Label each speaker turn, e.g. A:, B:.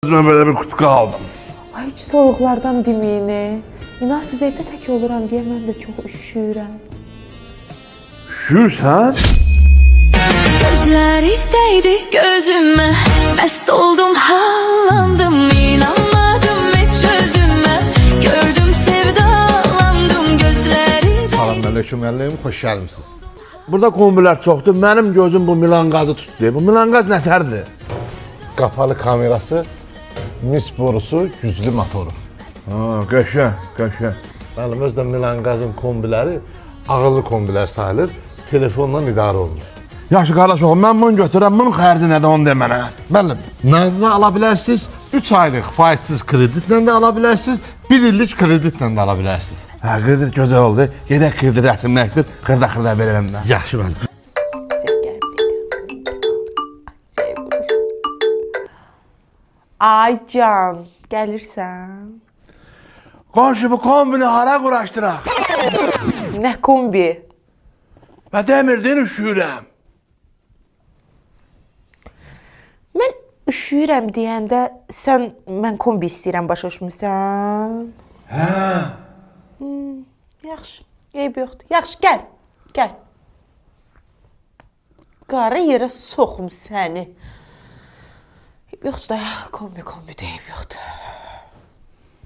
A: Özümə belə bir kutka aldım.
B: Ay, hiç soğuklardan demeyini. İnan siz evde tek oluram diye mən də çox üşüyürəm.
A: Üşürsən?
C: Gözleri değdi gözüme, mest oldum, hallandım, inanmadım hiç sözüme, gördüm sevdalandım gözleri.
D: Salamünaleyküm müəllim, xoş gəlmisiniz.
A: Burada kombilər çoxdur. Mənim gözüm bu Milan qazı tutdu. Bu Milan qaz nətərdir?
D: Qapalı kamerası, mis borusu, güclü motoru.
A: Ha, qəşəng, qəşəng.
D: Mənim özdə Milan qazın kombiləri ağıllı kombilər sayılır, telefonla idarə olunur.
A: Yaxşı qardaş oğlum, mən bunu götürəm. Bunun xərci nədir onu de mənə.
D: Müəllim, nəzdə ala bilərsiniz, 3 aylıq faizsiz kreditlə də ala bilərsiniz, 1 illik kreditlə də ala bilərsiniz.
A: Hə, kredit gözəl oldu. Gedək kredit ətimləkdir, xırda verəm də.
D: Yaxşı müəllim.
B: Ay can, gəlirsən?
A: Qonşu, bu kombini hara quraşdıraq?
B: Nə kombi?
A: Və demirdin üşüyürəm.
B: Mən üşüyürəm deyəndə sən mən kombi istəyirəm başa düşmüsən?
A: Hə.
B: Yaxşı, eyb yoxdur. Yaxşı, gəl. Gəl. Qara yerə soxum səni. Eyb yoxdur da, kombi deyib yoxdur.